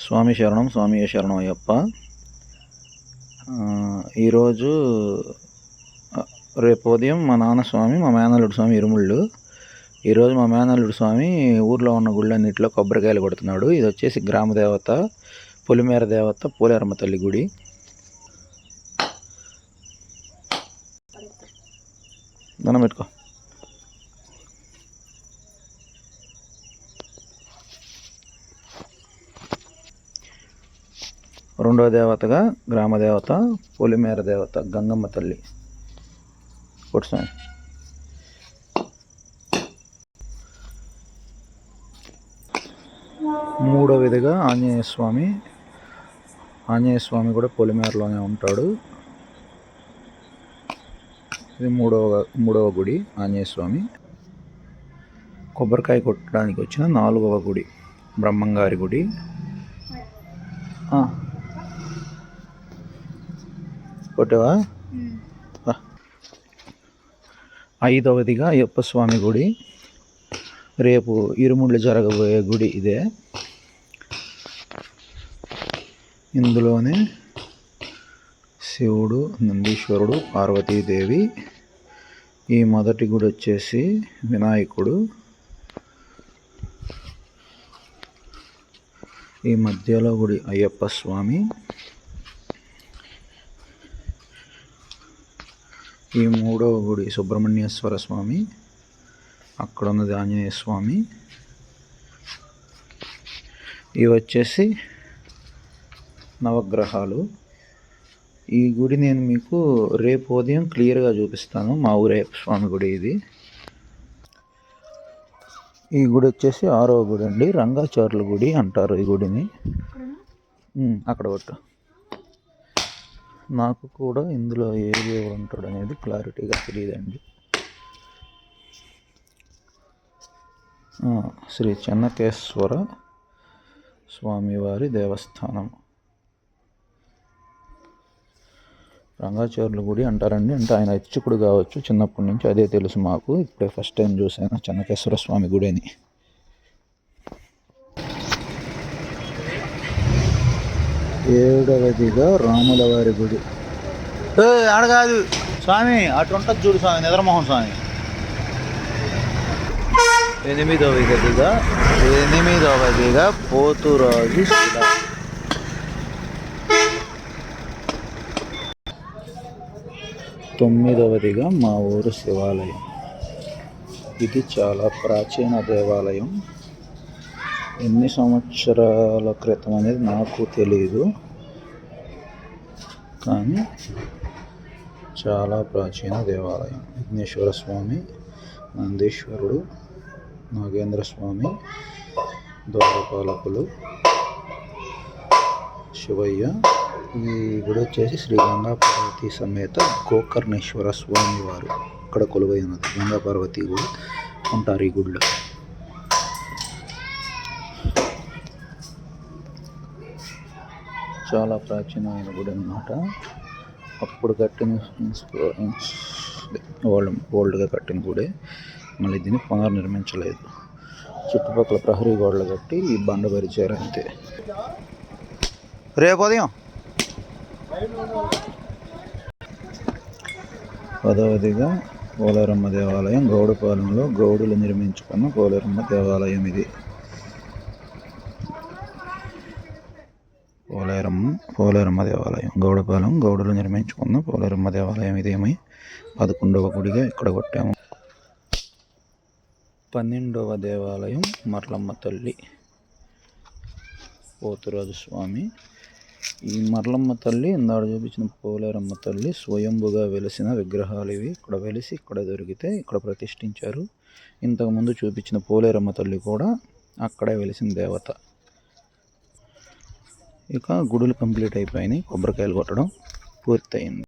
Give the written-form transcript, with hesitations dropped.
స్వామి శరణం, స్వామి శరణం అయ్యప్ప. ఈరోజు రేపు ఉదయం మా నాన్న స్వామి, మా మేనల్లుడు స్వామి ఇరుముళ్ళు. ఈరోజు మా మేనల్లుడు స్వామి ఊర్లో ఉన్న గుళ్ళన్నింటిలో కొబ్బరికాయలు కొడుతున్నాడు. ఇది వచ్చేసి గ్రామ దేవత, పొలిమేర దేవత, పోలేరమ్మ తల్లి గుడి. దండం పెట్టుకో. రెండో దేవతగా గ్రామ దేవత పొలిమేర దేవత గంగమ్మ తల్లి కొట్టుస్వామి. మూడవదిగా ఆంజనేయ స్వామి. ఆంజనేయ స్వామి కూడా పొలిమేరలోనే ఉంటాడు. ఇది మూడవ గుడి ఆంజనేయ స్వామి. కొబ్బరికాయ కొట్టడానికి వచ్చిన 4వ గుడి బ్రహ్మంగారి గుడి. కొట్టవా? 5వదిగా అయ్యప్ప స్వామి గుడి. రేపు ఇరుముళ్ళు జరగబోయే గుడి ఇదే. ఇందులోనే శివుడు, నందీశ్వరుడు, పార్వతీదేవి. ఈ మొదటి గుడి వచ్చేసి వినాయకుడు. ఈ మధ్యలో గుడి అయ్యప్ప స్వామి. ఈ మూడవ గుడి సుబ్రహ్మణ్యేశ్వర స్వామి. అక్కడ ఉన్నది ఆంజనేయ స్వామి. ఇవి వచ్చేసి నవగ్రహాలు. ఈ గుడి నేను మీకు రేపు ఉదయం క్లియర్గా చూపిస్తాను. మా ఊరే స్వామి గుడి ఇది. ఈ గుడి వచ్చేసి 6వ గుడి అండి. రంగాచార్యుల గుడి అంటారు ఈ గుడిని. అక్కడ కొట్టు. నాకు కూడా ఇందులో ఏ దేవుడు ఉంటాడు అనేది క్లారిటీగా తెలియదండి. శ్రీ చెన్నకేశ్వర స్వామివారి దేవస్థానం. రంగాచార్యుల గుడి అంటారండి. అంటే ఆయన అర్చకుడు కావచ్చు. చిన్నప్పటి నుంచి అదే తెలుసు మాకు. ఇప్పుడే ఫస్ట్ టైం చూసాను చెన్నకేశ్వర స్వామి గుడి అని. ఏడవదిగా రాములవారి గుడి. ఆడ కాదు స్వామి, అటు ఉంటుంది చూడు స్వామి, నిద్రమోహన్ స్వామి. 8వదిగా పోతురాజు శిల. 9వదిగా మా ఊరు శివాలయం. ఇది చాలా ప్రాచీన దేవాలయం. ఎన్ని సంవత్సరాల క్రితం అనేది నాకు తెలియదు, కానీ చాలా ప్రాచీన దేవాలయం. విఘ్నేశ్వర స్వామి, నందీశ్వరుడు, నాగేంద్ర స్వామి, ద్వారపాలకులు, శివయ్య. ఈ గుడి వచ్చేసి శ్రీ గంగా పార్వతీ సమేత గోకర్ణేశ్వర స్వామి వారు ఇక్కడ కొలువై ఉన్నది. గంగా పార్వతీ గుడి ఉంటారు ఈ గుడిలో. చాలా ప్రాచీనమైన గుడి అన్నమాట. అప్పుడు కట్టిన ఓల్డ్గా కట్టిన గుడే. మళ్ళీ దీన్ని పునర్నిర్మించలేదు. చుట్టుపక్కల ప్రహరీ గోడలు కట్టి ఈ బండ పరిచారు అంతే. రేపు ఉదయం 10వదిగా పోలేరమ్మ దేవాలయం. గౌడపాలెంలో గౌడులు నిర్మించుకున్న పోలేరమ్మ దేవాలయం ఇది. పోలేరమ్మ దేవాలయం గౌడపాలెం, గౌడులు నిర్మించుకున్న పోలేరమ్మ దేవాలయం ఇదేమై 11వ గుడిగా ఇక్కడ కొట్టాము. 12వ దేవాలయం మర్లమ్మ తల్లి, పోతురాజు స్వామి. ఈ మర్లమ్మ తల్లి, ఇందాక చూపించిన పోలేరమ్మ తల్లి స్వయంభుగా వెలిసిన విగ్రహాలు ఇవి. ఇక్కడ వెలిసి ఇక్కడ దొరికితే ఇక్కడ ప్రతిష్ఠించారు. ఇంతకుముందు చూపించిన పోలేరమ్మ తల్లి కూడా అక్కడే వెలిసిన దేవత. ఇక గుడులు కంప్లీట్ అయిపోయినాయి. కొబ్బరికాయలు కొట్టడం పూర్తయింది.